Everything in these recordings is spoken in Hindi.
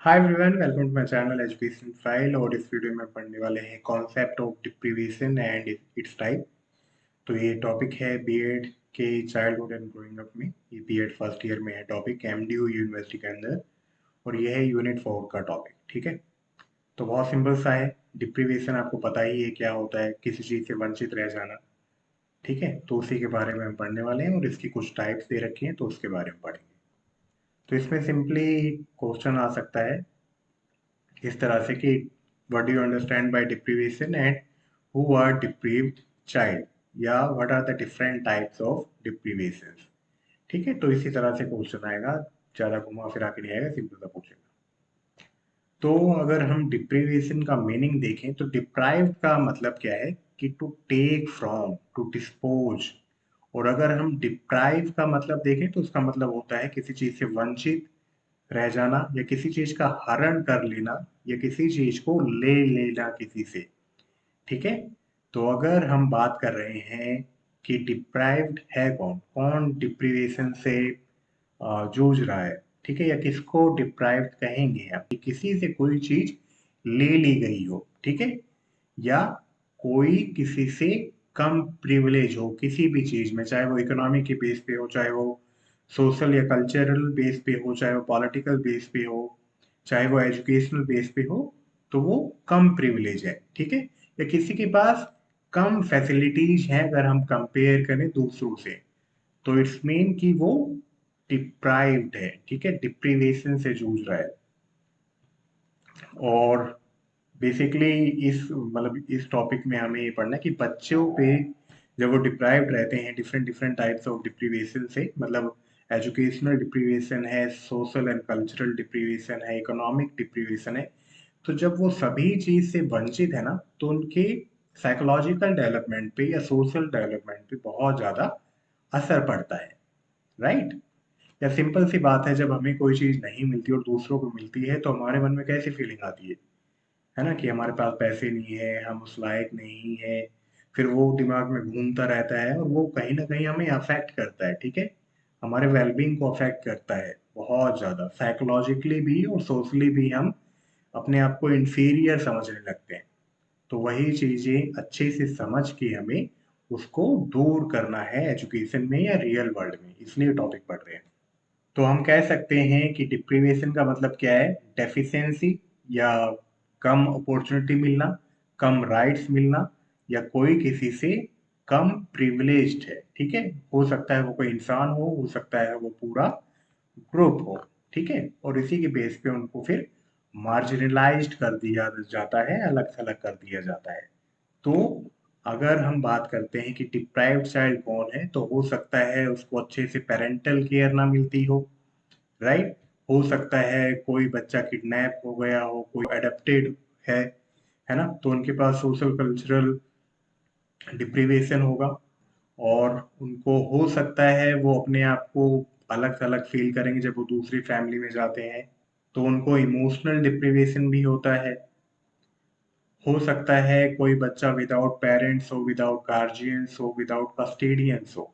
Hi everyone, welcome to my channel education file. और इस वीडियो में पढ़ने वाले हैं concept of deprivation and its type. तो ये टॉपिक है बीएड के चाइल्डहुड एंड ग्रोइंग अप में। ये बीएड फर्स्ट ईयर में है टॉपिक एमडीयू यूनिवर्सिटी के अंदर। और ये है यूनिट 4 का टॉपिक। ठीक है, तो बहुत सिंपल सा है। डिप्रीवेशन आपको पता ही है क्या होता है, किसी चीज़ से वंचित रह जाना। ठीक है, तो उसी के बारे में हम पढ़ने वाले हैं और इसकी कुछ टाइप्स दे रखी हैं तो उसके बारे में पढ़ेंगे। तो इसमें सिंपली क्वेश्चन आ सकता है इस तरह से कि what do you understand by deprivation and who are deprived child, या what are the different types of deprivation. ठीक है, तो इसी तरह से क्वेश्चन आएगा, ज़्यादा घुमा फिरा के नहीं आएगा, सिंपल सा पूछेगा। तो अगर हम डिप्रीवेशन का मीनिंग देखें तो डिप्राइव का मतलब क्या है कि to take from, to dispose. और अगर हम डिप्राइव का मतलब देखें तो उसका मतलब होता है किसी चीज़ से वंचित रह जाना, या किसी चीज का हरण कर लेना, या किसी चीज को ले लेना किसी से। ठीक है, तो अगर हम बात कर रहे हैं कि डिप्राइव्ड है कौन कौन डिप्रीवेशन से जूझ रहा है, ठीक है, या किसको डिप्राइव्ड कहेंगे हम, कि किसी से कोई चीज ले ली गई हो। ठीक है, या कोई किसी से कम प्रिविलेज हो किसी भी चीज में, चाहे वो इकोनॉमी के बेस पे हो, चाहे वो सोशल या कल्चरल बेस पे हो, चाहे वो पॉलिटिकल बेस पे हो, चाहे वो एजुकेशनल बेस पे हो, तो वो कम प्रिविलेज है। ठीक है, या किसी के पास कम फैसिलिटीज हैं अगर हम कंपेयर करें दूसरों से, तो इट्स मीन कि वो डिप्राइव्ड है। ठीक है, डिप्रीवेशन से जूझ रहा है। और बेसिकली इस मतलब इस टॉपिक में हमें ये पढ़ना है कि बच्चों पे जब वो डिप्राइव्ड रहते हैं different different types of deprivation से, मतलब एजुकेशनल डिप्रीवेशन है, सोशल एंड कल्चरल डिप्रीवेशन है, इकोनॉमिक डिप्रीवेशन है, तो जब वो सभी चीज से वंचित है ना, तो उनके साइकोलॉजिकल डेवलपमेंट पे या सोशल डेवलपमेंट पे बहुत ज्यादा असर पड़ता है। राइट, या सिंपल सी बात है, जब हमें कोई चीज नहीं मिलती और दूसरों को मिलती है तो हमारे मन में कैसी फीलिंग आती है ना, कि हमारे पास पैसे नहीं है, हम उस लायक नहीं है। फिर वो दिमाग में घूमता रहता है और वो कहीं ना कहीं हमें अफेक्ट करता है। ठीक है, हमारे वेलबींग को अफेक्ट करता है बहुत ज़्यादा, साइकोलॉजिकली भी और सोशली भी हम अपने आप को इंफीरियर समझने लगते हैं। तो वही चीज़ें अच्छे से समझ के हमें उसको दूर करना है एजुकेशन में या रियल वर्ल्ड में, इसलिए टॉपिक पढ़ रहे हैं। तो हम कह सकते हैं कि डिप्रीवेशन का मतलब क्या है, डेफिशिएंसी, या कम अपॉर्चुनिटी मिलना, कम राइट्स मिलना, या कोई किसी से कम प्रिविलेज्ड है। ठीक है, हो सकता है वो कोई इंसान हो सकता है वो पूरा ग्रुप हो। ठीक है, और इसी के बेस पे उनको फिर मार्जिनलाइज्ड कर दिया जाता है, अलग थलग कर दिया जाता है। तो अगर हम बात करते हैं कि डिप्राइव्ड चाइल्ड कौन है, तो हो सकता है उसको अच्छे से पेरेंटल केयर ना मिलती हो। राइट, हो सकता है कोई बच्चा किडनैप हो गया हो, कोई अडेप्टेड है ना, तो उनके पास सोशल कल्चरल डिप्रीवेशन होगा। और उनको हो सकता है वो अपने आप को अलग थलग फील करेंगे जब वो दूसरी फैमिली में जाते हैं, तो उनको इमोशनल डिप्रीवेशन भी होता है। हो सकता है कोई बच्चा विदाउट पेरेंट्स हो, विदाउट गार्जियंस हो, विदाउट कस्टेडियंस हो,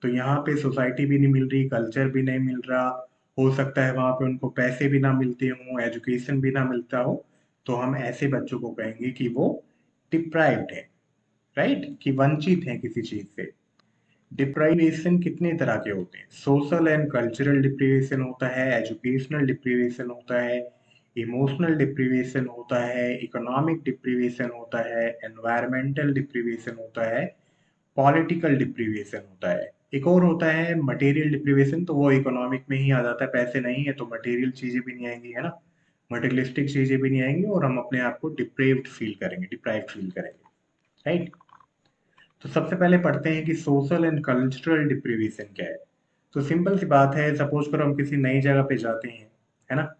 तो यहाँ पे सोसाइटी भी नहीं मिल रही, कल्चर भी नहीं मिल रहा। हो सकता है वहाँ पे उनको पैसे भी ना मिलते हों, एजुकेशन भी ना मिलता हो, तो हम ऐसे बच्चों को कहेंगे कि वो डिप्राइव्ड है। राइट, कि वंचित है किसी चीज से। डिप्राइवेशन कितने तरह के होते हैं, सोशल एंड कल्चरल डिप्रीवेशन होता है, एजुकेशनल डिप्रीवेशन होता है, इमोशनल डिप्रीवेशन होता है, इकोनॉमिक डिप्रीवेशन होता है, एनवायरमेंटल डिप्रीवेशन होता है, पॉलिटिकल डिप्रीवेशन होता है। एक और होता है मटेरियल डिप्रीवेशन, तो वो इकोनॉमिक में ही आ जाता है, पैसे नहीं है तो मटेरियल चीजें भी नहीं आएंगी, है ना, मटेरियलिस्टिक चीजें भी नहीं आएंगी और हम अपने आप को डिप्रेव्ड फील करेंगे, डिप्राइव्ड फील करेंगे। राइट, तो सबसे पहले पढ़ते हैं कि सोशल एंड कल्चरल डिप्रीवेशन क्या है। तो सिंपल सी बात है, सपोज करो हम किसी नई जगह पे जाते हैं, है ना,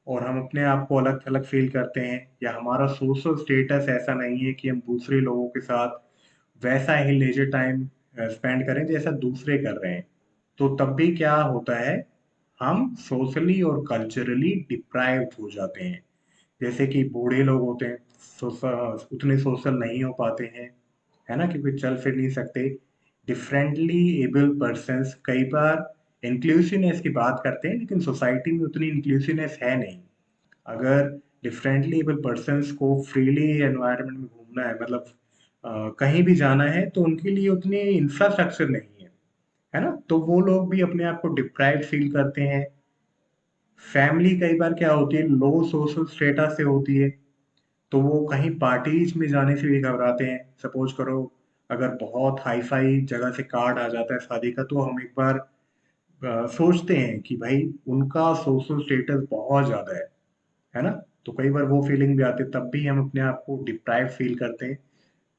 और हम अपने आप को अलग थलग फील करते हैं, या हमारा सोशल स्टेटस ऐसा नहीं है कि हम दूसरे लोगों के साथ वैसा ही लेजर टाइम स्पेंड करें जैसा दूसरे कर रहे हैं, तो तब भी क्या होता है, हम सोशली और कल्चरली डिप्राइव्ड हो जाते हैं। जैसे कि बूढ़े लोग होते हैं, उतने सोशल नहीं हो पाते हैं, है ना, क्योंकि चल फिर नहीं सकते। डिफरेंटली एबल पर्सन्स कई बार इंक्लूसिवनेस की बात करते हैं, लेकिन सोसाइटी में उतनी इंक्लूसिवनेस है नहीं। अगर डिफरेंटली एबल पर्सन्स को फ्रीली एनवायरनमेंट में घूमना है, मतलब कहीं भी जाना है, तो उनके लिए उतने इंफ्रास्ट्रक्चर नहीं है ना, तो वो लोग भी अपने आप को डिप्राइव्ड फील करते हैं। फैमिली कई बार क्या होती है, लो सोशल स्टेटस से होती है, तो वो कहीं पार्टीज में जाने से भी घबराते हैं। सपोज करो, अगर बहुत हाई फाई जगह से कार्ड आ जाता है शादी का, तो हम एक बार सोचते हैं कि भाई उनका सोशल स्टेटस बहुत ज्यादा है ना, तो कई बार वो फीलिंग भी आती है, तब भी हम अपने आप को डिप्राइव फील करते हैं।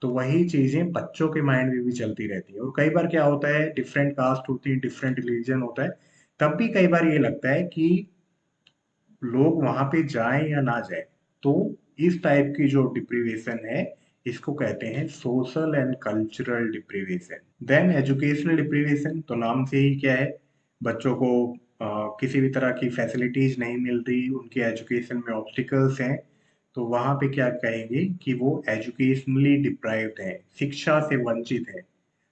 तो वही चीजें बच्चों के माइंड में भी चलती रहती है। और कई बार क्या होता है, डिफरेंट कास्ट होती है, डिफरेंट रिलीजन होता है, तब भी कई बार ये लगता है कि लोग वहां पे जाएं या ना जाएं। तो इस टाइप की जो डिप्रीवेशन है, इसको कहते हैं social and cultural deprivation. Then educational deprivation, तो नाम से ही क्या है, बच्चों को किसी भी तरह की फैसिलिटीज नहीं मिल रही, उनके एजुकेशन में ऑब्स्टिकल्स हैं, तो वहां पे क्या कहेंगे कि वो एजुकेशनली डिप्राइव्ड हैं, शिक्षा से वंचित है।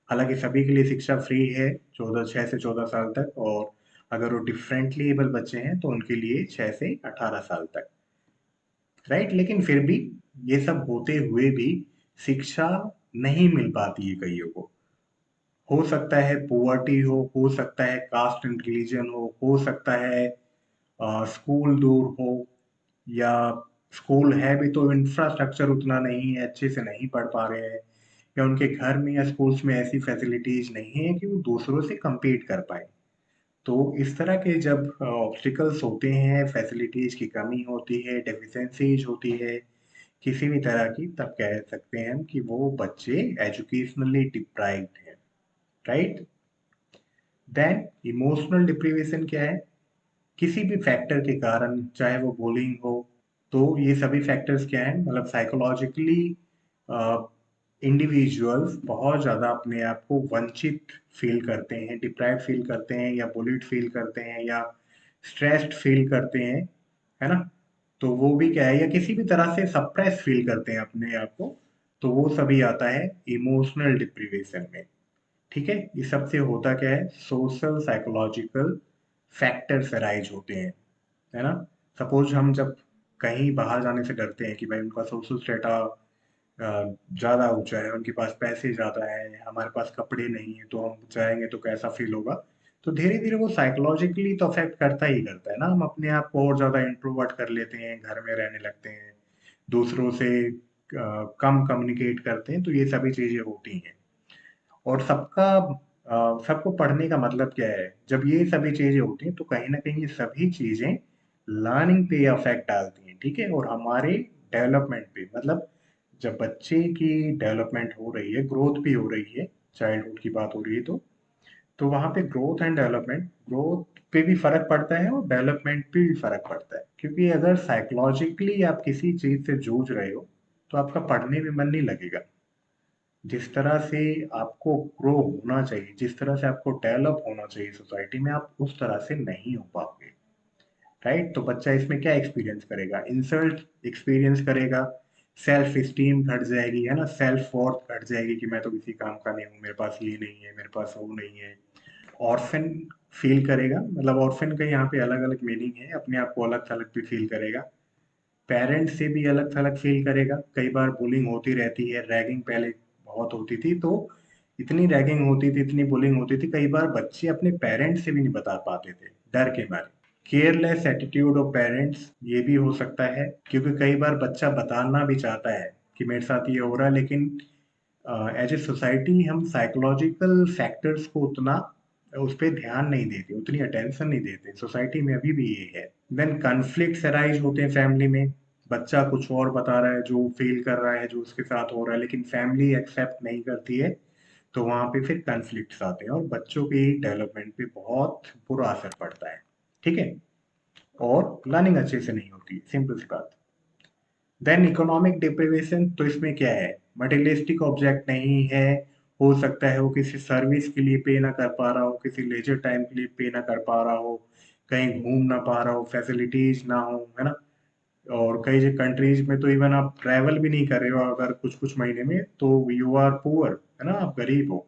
हालांकि सभी के लिए शिक्षा फ्री है 6 से 14 साल तक, और अगर वो डिफरेंटली एबल बच्चे हैं तो उनके लिए 6 से 18 साल तक, राइट। लेकिन फिर भी ये सब होते हुए भी शिक्षा नहीं मिल पाती है कईयों को। हो सकता है पोवर्टी हो सकता है कास्ट एंड रिलीजन हो सकता है स्कूल दूर हो, या स्कूल है भी तो इंफ्रास्ट्रक्चर उतना नहीं है, अच्छे से नहीं पढ़ पा रहे हैं, या उनके घर में या स्कूल्स में ऐसी फैसिलिटीज नहीं है कि वो दूसरों से compete कर पाए। तो इस तरह के जब ऑब्स्टिकल्स होते हैं, फैसिलिटीज की कमी होती है, डेफिशिएंसीज होती है किसी भी तरह की, तब कह सकते हैं हम कि वो बच्चे एजुकेशनली डिप्राइव्ड हैं, राइट। देन इमोशनल डिप्रीवेशन क्या है, किसी भी फैक्टर के कारण, चाहे वो बुलिंग हो, तो ये सभी फैक्टर्स क्या हैं, मतलब साइकोलॉजिकली इंडिविजुअल्स बहुत ज़्यादा अपने आप को वंचित फील करते हैं, डिप्राइव फील करते हैं, या बुलिड फील करते हैं, या स्ट्रेस्ड फील करते हैं, है ना। तो वो भी क्या है, या किसी भी तरह से सप्रेस फील करते हैं अपने आप को, तो वो सभी आता है इमोशनल डिप्रीवेशन में। ठीक है, इस सब से होता क्या है, सोशल साइकोलॉजिकल फैक्टर्स अराइज होते हैं, है ना। सपोज हम जब कहीं बाहर जाने से डरते हैं कि भाई उनका सोशल स्टेटा ज़्यादा ऊंचा है, उनके पास पैसे ज़्यादा है, हमारे पास कपड़े नहीं है, तो हम जाएंगे तो कैसा फील होगा। तो धीरे धीरे वो साइकोलॉजिकली तो अफेक्ट करता ही करता है ना, हम अपने आप को और ज़्यादा इंट्रोवर्ट कर लेते हैं, घर में रहने लगते हैं, दूसरों से कम कम्युनिकेट करते हैं, तो ये सभी चीज़ें होती हैं। और सबको पढ़ने का मतलब क्या है, जब ये सभी चीजें होती हैं तो कहीं ना कहीं ये सभी चीजें लर्निंग पे अफेक्ट डालती हैं, ठीक है, और हमारे डेवलपमेंट पे, मतलब जब बच्चे की डेवलपमेंट हो रही है, ग्रोथ भी हो रही है, चाइल्डहुड की बात हो रही है, तो वहाँ पे ग्रोथ एंड डेवलपमेंट, ग्रोथ पे भी फर्क पड़ता है और डेवलपमेंट पे भी फर्क पड़ता है, क्योंकि अगर साइकोलॉजिकली आप किसी चीज से जूझ रहे हो, तो आपका पढ़ने में मन नहीं लगेगा। जिस तरह से आपको ग्रो होना चाहिए, जिस तरह से आपको डेवलप होना चाहिए सोसाइटी में, आप उस तरह से नहीं हो पाओगे, राइट। तो बच्चा इसमें क्या एक्सपीरियंस करेगा, इंसल्ट एक्सपीरियंस करेगा, सेल्फ स्टीम घट जाएगी, है ना, सेल्फ वर्थ घट जाएगी कि मैं तो किसी काम का नहीं हूँ, मेरे पास ये नहीं है, मेरे पास वो नहीं है। ऑर्फन फील करेगा, मतलब ऑर्फन का यहाँ पे अलग अलग मीनिंग है, अपने आप को अलग थलग भी फील करेगा, पेरेंट्स से भी अलग थलग फील करेगा। कई बार बुलिंग होती रहती है, रैगिंग पहले बहुत होती थी, तो इतनी रैगिंग होती थी, इतनी बुलिंग होती थी, कई बार बच्चे अपने पेरेंट्स से भी नहीं बता पाते थे, डर के मारे। केयरलेस एटीट्यूड ऑफ पेरेंट्स, ये भी हो सकता है, क्योंकि कई बार बच्चा बताना भी चाहता है कि मेरे साथ ये हो रहा है, लेकिन एज ए सोसाइटी हम साइकोलॉजिकल फैक्टर्स को उतना उस पर ध्यान नहीं देते, उतनी अटेंशन नहीं देते, सोसाइटी में अभी भी ये है। देन कन्फ्लिक्ट्स अराइज होते हैं फैमिली में, बच्चा कुछ और बता रहा है, जो फील कर रहा है, जो उसके साथ हो रहा है, लेकिन फैमिली एक्सेप्ट नहीं करती है, तो वहां पे फिर कन्फ्लिक्ट्स आते हैं और बच्चों की डेवलपमेंट पे बहुत बुरा असर पड़ता है, ठीक है, और लर्निंग अच्छे से नहीं होती, सिंपल सी बात। देन इकोनॉमिक डिप्रिवेशन, तो इसमें क्या है, मटेरियलिस्टिक ऑब्जेक्ट नहीं है, हो सकता है वो किसी सर्विस के लिए पे ना कर पा रहा हो, किसी लेजर टाइम के लिए पे ना कर पा रहा हो, कहीं घूम ना पा रहा हो, फैसिलिटीज ना हो, है ना। और कई कंट्रीज में तो इवन आप ट्रैवल भी नहीं कर रहे हो अगर कुछ कुछ महीने में, तो यू आर पुअर, है ना, आप गरीब हो।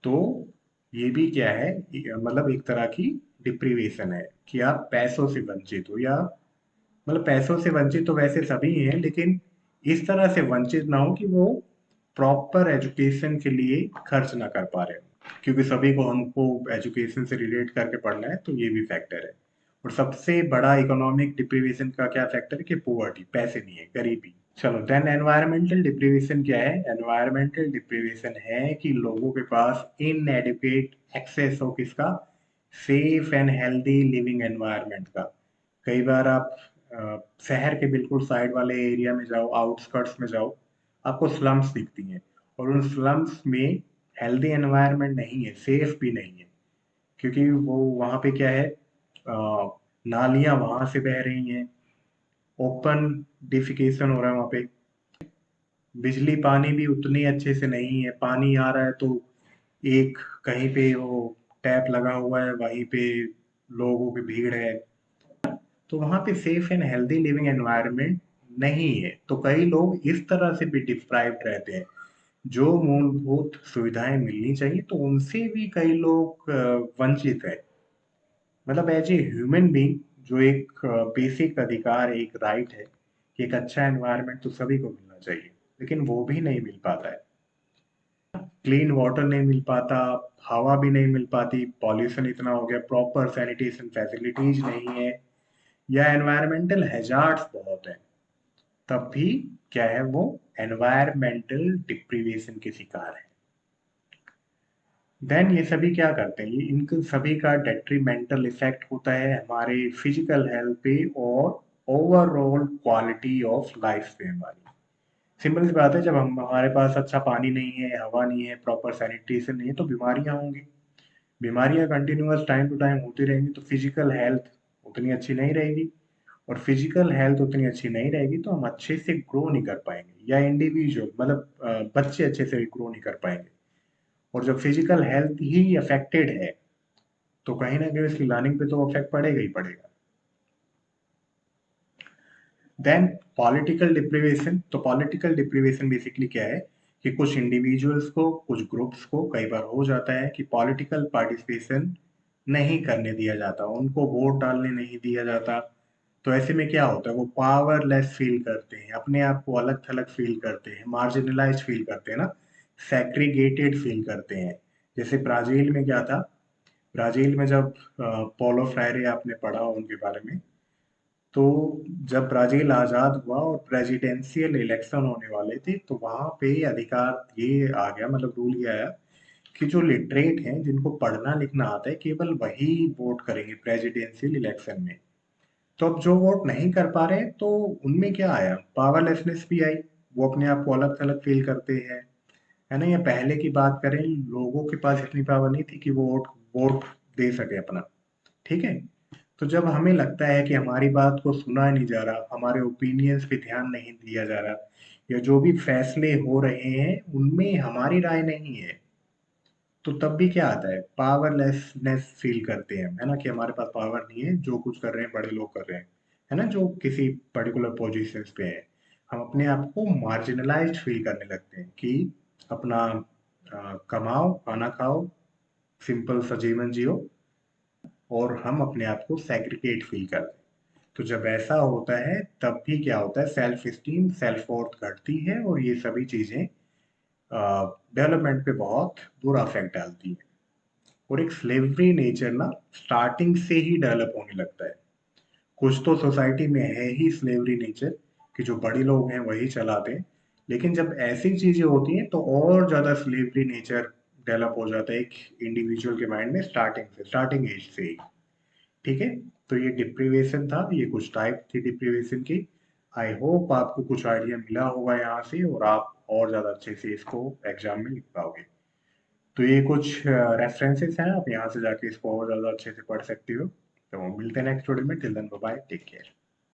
तो ये भी क्या है, मतलब एक तरह की डिप्रीवेशन है कि आप पैसों से वंचित हो, या मतलब पैसों से वंचित तो वैसे सभी हैं, लेकिन इस तरह से वंचित ना हो कि वो प्रॉपर एजुकेशन के लिए खर्च ना कर पा रहे हो, क्योंकि सभी को हमको एजुकेशन से रिलेट करके पढ़ना है, तो ये भी फैक्टर है। और सबसे बड़ा इकोनॉमिक डिप्रीवेशन का क्या फैक्टर है कि पोवर्टी, पैसे नहीं है, गरीबी। चलो देन एनवायरमेंटल डिप्रीवेशन क्या है? एनवायरमेंटल डिप्रीवेशन है कि लोगों के पास इनएडिक्वेट एक्सेस हो किसका? Safe and healthy living environment का। कई बार आप शहर के बिल्कुल साइड वाले एरिया में जाओ, आउटस्कर्ट्स में जाओ, आपको स्लम्स दिखती हैं, और उन स्लम्स में हेल्दी एनवायरनमेंट नहीं है, सेफ भी नहीं है, क्योंकि वो वहाँ पे क्या है, नालियाँ वहाँ से बह रही हैं, ओपन डिफिकेशन हो रहा है वहाँ पे, बिजली पानी भी उतनी अच्छे से नहीं है, पानी आ रहा है तो एक कहीं पे वो टैप लगा हुआ है, वहीं पे लोगों की भीड़ है, तो वहाँ पे safe and healthy living environment नहीं है। तो कई लोग इस तरह से भी डिप्राइव्ड रहते हैं, जो मूलभूत सुविधाएं मिलनी चाहिए तो उनसे भी कई लोग वंचित है। मतलब एज ए ह्यूमन बीइंग, जो एक बेसिक अधिकार, एक राइट है कि एक अच्छा एनवायरनमेंट तो सभी को मिलना चाहिए, लेकिन वो भी नहीं मिल पाता है। क्लीन वाटर नहीं मिल पाता, हवा भी नहीं मिल पाती, पॉल्यूशन इतना हो गया, प्रॉपर सैनिटेशन फैसिलिटीज नहीं है, या एनवायरमेंटल हैजार्ड्स बहुत है, तब भी क्या है, वो एनवायरमेंटल डिप्रीवेशन के शिकार है। देन ये सभी क्या करते हैं, ये इनके सभी का डेट्रीमेंटल इफेक्ट होता है हमारे फिजिकल हेल्थ पे और ओवरऑल क्वालिटी ऑफ लाइफ पे हमारी। सिंपल सी बात है, जब हम हमारे पास अच्छा पानी नहीं है, हवा नहीं है, प्रॉपर सैनिटेशन नहीं है, तो बीमारियां होंगी। बीमारियां कंटिन्यूअस टाइम टू टाइम होती रहेंगी, तो फिजिकल हेल्थ उतनी अच्छी नहीं रहेगी, और फिजिकल हेल्थ उतनी अच्छी नहीं रहेगी तो हम अच्छे से ग्रो नहीं कर पाएंगे, या इंडिविजुअल मतलब बच्चे अच्छे से ग्रो नहीं कर पाएंगे। और जब फिजिकल हेल्थ ही अफेक्टेड है, तो कहीं ना कहीं उसकी लर्निंग पे तो अफेक्ट पड़ेगा ही पड़ेगा। देन पॉलिटिकल डिप्रिवेशन, तो पॉलिटिकल डिप्रिवेशन बेसिकली क्या है कि कुछ इंडिविजुअल्स को, कुछ ग्रुप्स को कई बार हो जाता है कि पॉलिटिकल पार्टिसिपेशन नहीं करने दिया जाता, उनको वोट डालने नहीं दिया जाता। तो ऐसे में क्या होता है, वो पावरलेस फील करते हैं, अपने आप को अलग थलग फील करते हैं, मार्जिनलाइज फील करते हैं ना, सेग्रीगेटेड फील करते हैं। जैसे ब्राजील में क्या था, ब्राजील में जब पोलो फ्रायरे, आपने पढ़ा हो उनके बारे में, तो जब ब्राजील आजाद हुआ और प्रेसिडेंशियल इलेक्शन होने वाले थे, तो वहां पे अधिकार ये आ गया, मतलब रूल ये आया कि जो लिटरेट हैं, जिनको पढ़ना लिखना आता है, केवल वही वोट करेंगे प्रेसिडेंशियल इलेक्शन में। तो अब जो वोट नहीं कर पा रहे हैं, तो उनमें क्या आया, पावरलेसनेस भी आई, वो अपने आप को अलग थलग फील करते हैं, है ना। या पहले की बात करें, लोगों के पास इतनी पावर नहीं थी कि वो वोट वोट दे सके अपना, ठीक है। तो जब हमें लगता है कि हमारी बात को सुना नहीं जा रहा, हमारे ओपिनियंस पे ध्यान नहीं दिया जा रहा, या जो भी फैसले हो रहे हैं उनमें हमारी राय नहीं है, तो तब भी क्या आता है, पावरलेसनेस फील करते हैं, है ना, कि हमारे पास पावर नहीं है, जो कुछ कर रहे हैं बड़े लोग कर रहे हैं, है ना, जो किसी पर्टिकुलर पोजीशंस पे है। हम अपने आप को मार्जिनलाइज्ड फील करने लगते हैं कि अपना कमाओ, खाना खाओ, सिंपल सा जीवन जियो, और हम अपने आप को सेग्रीगेट फील करते हैं। तो जब ऐसा होता है, तब भी क्या होता है, सेल्फ स्टीम, सेल्फ वर्थ घटती है, और ये सभी चीजें डेवलपमेंट पे बहुत बुरा इफेक्ट डालती है। और एक स्लेवरी नेचर ना स्टार्टिंग से ही डेवलप होने लगता है। कुछ तो सोसाइटी में है ही स्लेवरी नेचर, कि जो बड़े लोग हैं वही चलाते हैं, लेकिन जब ऐसी चीजें होती हैं तो और ज्यादा स्लेवरी नेचर डेवलप हो जाता है एक इंडिविजुअल के माइंड में, स्टार्टिंग एज से ही। ठीक है। तो ये डिप्रीवेशन था, ये कुछ टाइप थी डिप्रीवेशन की। आई होप आपको कुछ आइडिया मिला होगा यहाँ से, और आप और ज़्यादा अच्छे से इसको एग्जाम में लिख पाओगे। तो ये कुछ रेफरेंसेस हैं, आप यहाँ से जाके इसको और ज़्यादा अच्छे से पढ़ सकते हो। तो मिलते हैं नेक्स्ट वीडियो में, till then bye bye, take care.